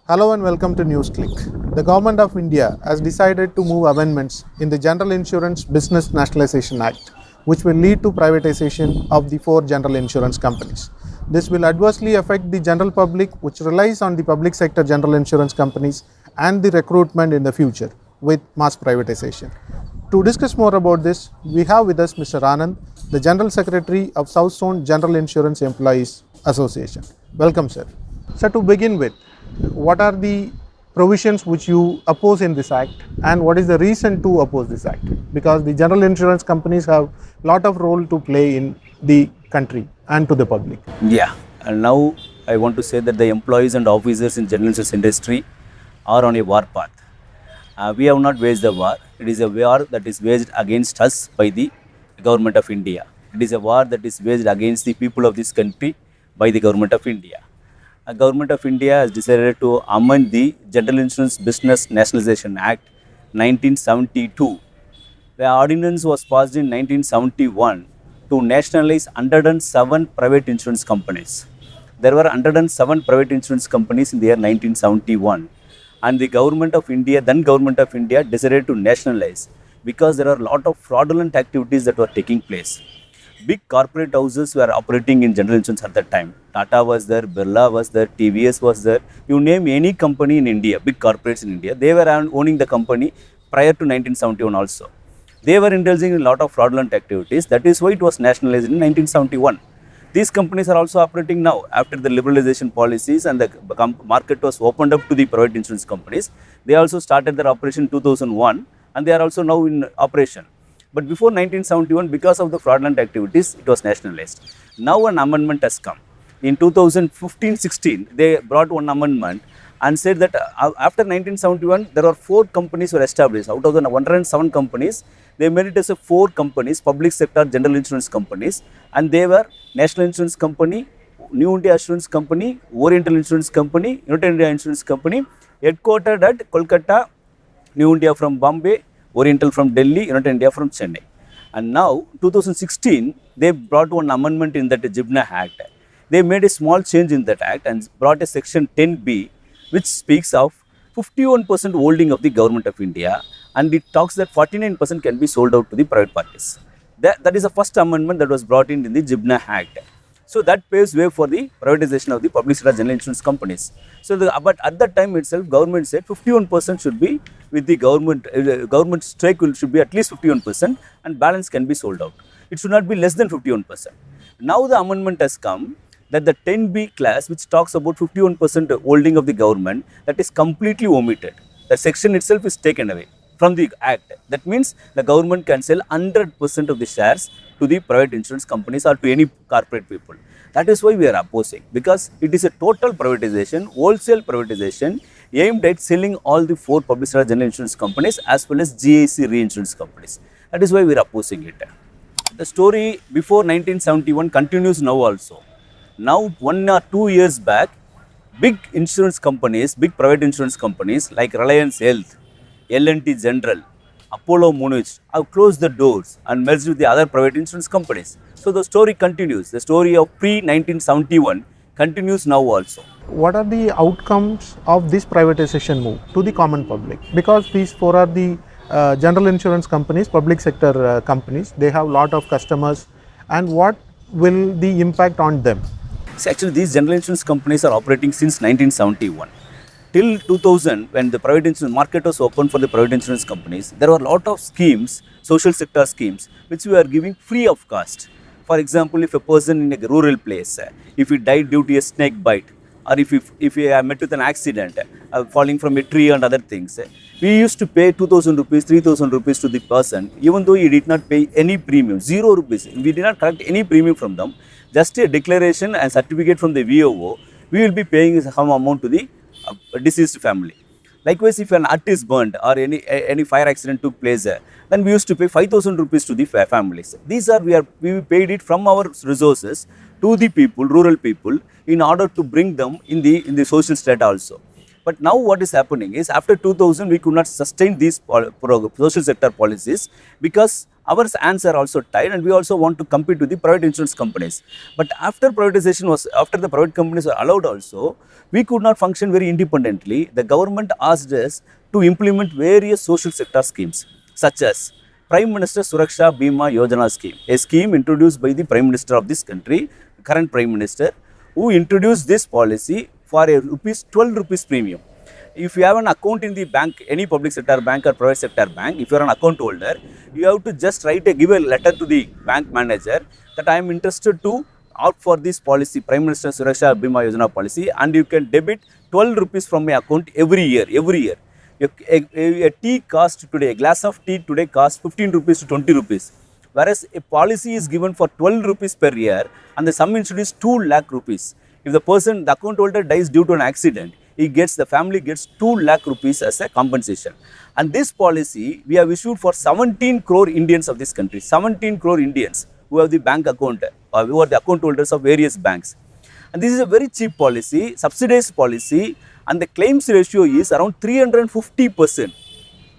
Hello and welcome to NewsClick. The Government of India has decided to move amendments in the General Insurance Business Nationalisation Act, which will lead to privatization of the four general insurance companies. This will adversely affect the general public, which relies on the public sector general insurance companies and the recruitment in the future with mass privatization. To discuss more about this, we have with us Mr. Anand, the General Secretary of South Zone General Insurance Employees Association. Welcome, sir. So, to begin with, what are the provisions which you oppose in this act, and what is the reason to oppose this act? Because the general insurance companies have a lot of role to play in the country and to the public. Yeah, and now I want to say that the employees and officers in general insurance industry are on a war path. We have not waged the war. It is a war that is waged against us by the government of India. It is a war that is waged against the people of this country by the government of India. The government of India has decided to amend the General Insurance Business Nationalisation Act 1972. The ordinance was passed in 1971 to nationalize 107 private insurance companies. There were 107 private insurance companies in the year 1971, and the government of India, then government of India, decided to nationalize because there are a lot of fraudulent activities that were taking place. Big corporate houses were operating in general insurance at that time. Tata was there, Birla was there, TVS was there. You name any company in India, big corporates in India, they were owning the company prior to 1971 also. They were indulging in a lot of fraudulent activities. That is why it was nationalized in 1971. These companies are also operating now after the liberalization policies and the market was opened up to the private insurance companies. They also started their operation in 2001 and they are also now in operation. But before 1971, because of the fraudulent activities, it was nationalized. Now an amendment has come. In 2015-16, they brought one amendment and said that after 1971, there are 4 companies were established. Out of the 107 companies, they made it as a 4 companies, public sector general insurance companies, and they were National Insurance Company, New India Assurance Company, Oriental Insurance Company, United India Insurance Company, headquartered at Kolkata, New India from Bombay, Oriental from Delhi, United India from Chennai. And now, 2016, they brought one amendment in that JIBNA Act. They made a small change in that act and brought a section 10B, which speaks of 51% holding of the government of India, and it talks that 49% can be sold out to the private parties. That is the first amendment that was brought in the JIBNA Act. So that paves way for the privatization of the public sector general insurance companies. So, but at that time itself, government said 51% should be with the government. Government stake should be at least 51%, and balance can be sold out. It should not be less than 51%. Now the amendment has come that the 10B class, which talks about 51% holding of the government, that is completely omitted. The section itself is taken away from the act. That means the government can sell 100% of the shares to the private insurance companies or to any corporate people. That is why we are opposing, because it is a total privatization, wholesale privatization aimed at selling all the 4 public sector general insurance companies as well as GIC reinsurance companies. That is why we are opposing it. The story before 1971 continues now also. Now 1 or 2 years back, big insurance companies, big private insurance companies like Reliance Health, L&T General, Apollo Munich have closed the doors and merged with the other private insurance companies. So the story continues. The story of pre-1971 continues now also. What are the outcomes of this privatization move to the common public? Because these 4 are the general insurance companies, public sector companies. They have a lot of customers, and what will the impact on them? See, actually, these general insurance companies are operating since 1971. Till 2000, when the private insurance market was open for the private insurance companies, there were a lot of schemes, social sector schemes, which we are giving free of cost. For example, if a person in a rural place, if he died due to a snake bite, or if he met with an accident, falling from a tree and other things, we used to pay 2,000 rupees, 3,000 rupees to the person, even though he did not pay any premium, 0 rupees. We did not collect any premium from them, just a declaration and certificate from the VOO. We will be paying some amount to the deceased family. Likewise, if an hut is burned or any fire accident took place, then we used to pay 5,000 rupees to the families. These are we paid it from our resources to the people, rural people, in order to bring them in the social state also. But now what is happening is, after 2000, we could not sustain these social sector policies because our hands are also tied, and we also want to compete with the private insurance companies. But after the private companies were allowed also, we could not function very independently. The government asked us to implement various social sector schemes, such as Prime Minister Suraksha Bima Yojana scheme, a scheme introduced by the Prime Minister of this country, current Prime Minister, who introduced this policy for a 12 rupees premium. If you have an account in the bank, any public sector bank or private sector bank, if you are an account holder, you have to just give a letter to the bank manager that I am interested to opt for this policy, Prime Minister Suraksha Bima Yojana policy, and you can debit 12 rupees from my account every year. A tea cost today, a glass of tea today costs 15 rupees to 20 rupees. Whereas a policy is given for 12 rupees per year and the sum insured is 2 lakh rupees. If the account holder dies due to an accident, the family gets 2 lakh rupees as a compensation. And this policy we have issued for 17 crore Indians of this country, 17 crore Indians who have the bank account, who are the account holders of various banks. And this is a very cheap policy, subsidized policy, and the claims ratio is around 350%.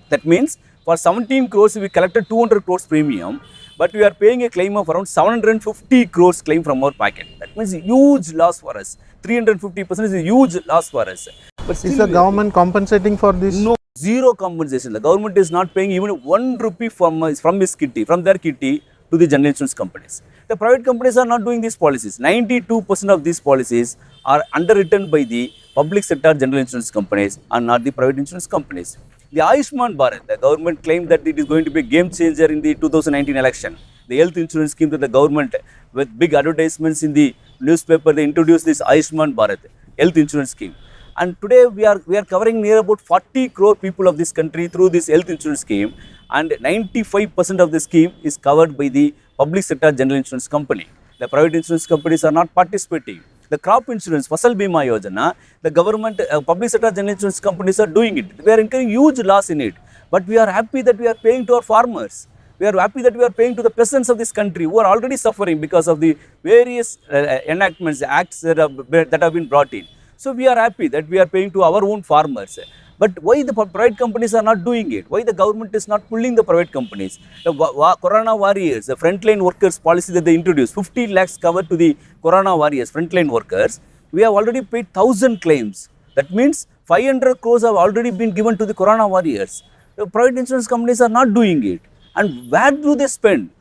That means for 17 crores we collected 200 crores premium, but we are paying a claim of around 750 crores claim from our pocket. That means a huge loss for us. 350% is a huge loss for us. But Is still the government compensating for this? no, zero compensation. The government is not paying even 1 rupee from their kitty to the general insurance companies. The private companies are not doing these policies. 92% of these policies are underwritten by the public sector general insurance companies and not the private insurance companies. The Ayushman Bharat, the government claimed that it is going to be a game changer in the 2019 election. The health insurance scheme that the government, with big advertisements in the newspaper, they introduced this Ayushman Bharat health insurance scheme. And today we are covering near about 40 crore people of this country through this health insurance scheme, and 95% of the scheme is covered by the public sector general insurance company. The private insurance companies are not participating. The crop insurance, Fasal Bima Yojana, the government, public sector general insurance companies are doing it. We are incurring huge loss in it. But we are happy that we are paying to our farmers. We are happy that we are paying to the peasants of this country who are already suffering because of the various enactments, acts that have been brought in. So we are happy that we are paying to our own farmers. But why the private companies are not doing it? Why the government is not pulling the private companies? The Corona warriors, the frontline workers policy that they introduced, 50 lakhs cover to the Corona warriors, frontline workers. We have already paid 1,000 claims. That means 500 crores have already been given to the Corona warriors. The private insurance companies are not doing it. And where do they spend?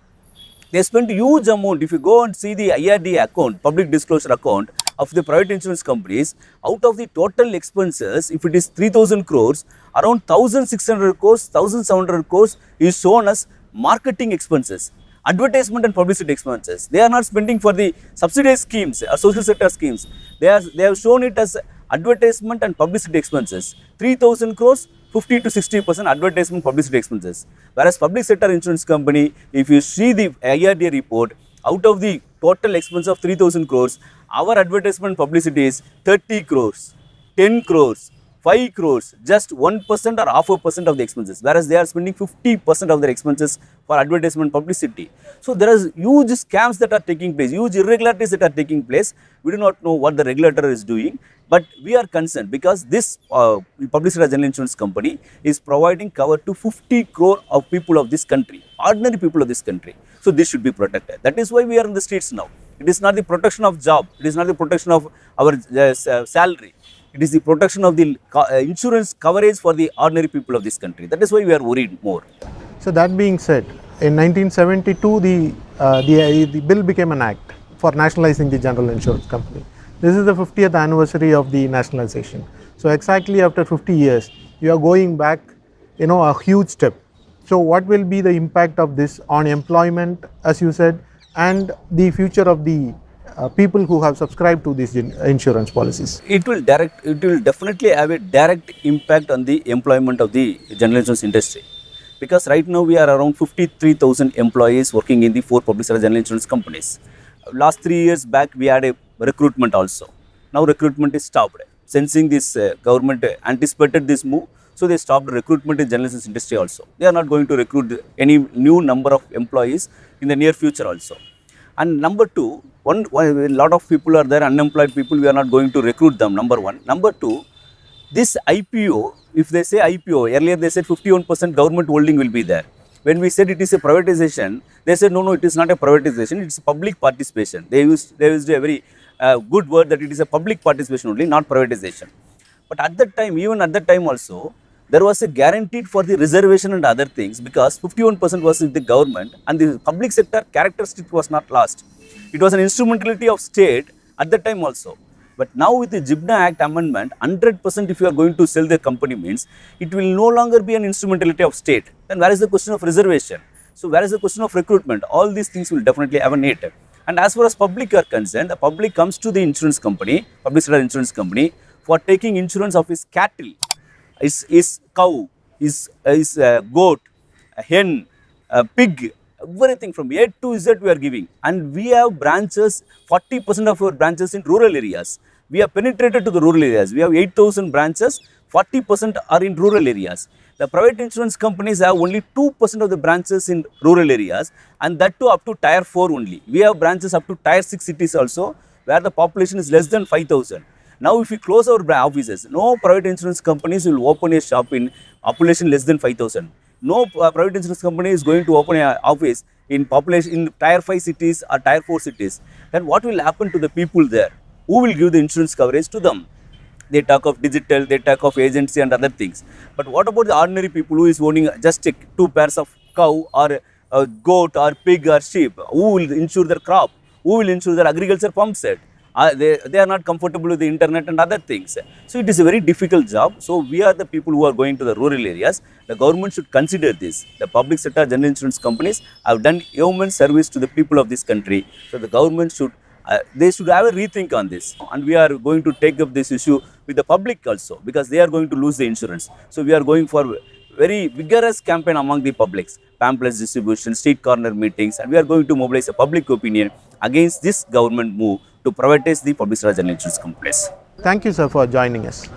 They spend huge amount. If you go and see the IRD account, public disclosure account of the private insurance companies, out of the total expenses, if it is 3,000 crores, around 1,600 crores, 1,700 crores is shown as marketing expenses, advertisement and publicity expenses. They are not spending for the subsidized schemes, social sector schemes. They have shown it as advertisement and publicity expenses. 3,000 crores, 50 to 60% advertisement publicity expenses. Whereas public sector insurance company, if you see the IRDA report, out of the total expense of 3,000 crores, our advertisement publicity is 30 crores, 10 crores, 5 crores, just 1% or half a percent of the expenses, whereas they are spending 50% of their expenses for advertisement publicity. So there is huge scams that are taking place, huge irregularities that are taking place. We do not know what the regulator is doing, but we are concerned because this public sector general insurance company is providing cover to 50 crore of people of this country, ordinary people of this country. So this should be protected. That is why we are in the streets now. It is not the protection of job, it is not the protection of our salary. It is the protection of the insurance coverage for the ordinary people of this country. That is why we are worried more. So that being said, in 1972 the bill became an act for nationalizing the general insurance company. This is the 50th anniversary of the nationalization. So exactly after 50 years, you are going back, a huge step. So what will be the impact of this on employment, as you said, and the future of the people who have subscribed to these insurance policies? It will definitely have a direct impact on the employment of the general insurance industry. Because right now we are around 53,000 employees working in the 4 public sector general insurance companies. Last 3 years back we had a recruitment also. Now recruitment is stopped. Sensing this government anticipated this move, so they stopped recruitment in general insurance industry also. They are not going to recruit any new number of employees in the near future also. And number 2, a lot of people are there, unemployed people, we are not going to recruit them, number 1. Number 2, this IPO, if they say IPO, earlier they said 51% government holding will be there. when we said it is a privatization, they said no, it is not a privatization, it's public participation. They used a very good word that it is a public participation only, not privatization. But at that time, even at that time also, there was a guaranteed for the reservation and other things, because 51% was with the government and the public sector characteristic was not lost. It was an instrumentality of state at that time also. But now with the Jibna Act amendment, 100% if you are going to sell the company means it will no longer be an instrumentality of state. Then where is the question of reservation? So where is the question of recruitment? All these things will definitely have a need. And as far as public are concerned, the public comes to the insurance company, public sector insurance company, for taking insurance of his cattle, his cow, his goat, a hen, a pig, everything from A to Z we are giving. And we have branches, 40% of our branches in rural areas. We have penetrated to the rural areas. We have 8,000 branches, 40% are in rural areas. The private insurance companies have only 2% of the branches in rural areas, and that too up to tier 4 only. We have branches up to tier 6 cities also, where the population is less than 5,000. Now if we close our offices, no private insurance companies will open a shop in population less than 5,000. No private insurance company is going to open an office in population in tier 5 cities or tier 4 cities. Then what will happen to the people there? Who will give the insurance coverage to them? They talk of digital, they talk of agency and other things. But what about the ordinary people who is owning just 2 pairs of cow or a goat or pig or sheep? Who will insure their crop? Who will insure their agriculture pump set? They are not comfortable with the internet and other things. So it is a very difficult job. So we are the people who are going to the rural areas. The government should consider this. The public sector general insurance companies have done yeoman service to the people of this country. So the government should they should have a rethink on this, and we are going to take up this issue with the public also, because they are going to lose the insurance. So we are going for very vigorous campaign among the publics, pamphlets distribution, street corner meetings, and we are going to mobilize a public opinion against this government move to privatize the public sector general insurance companies. Thank you, sir, for joining us.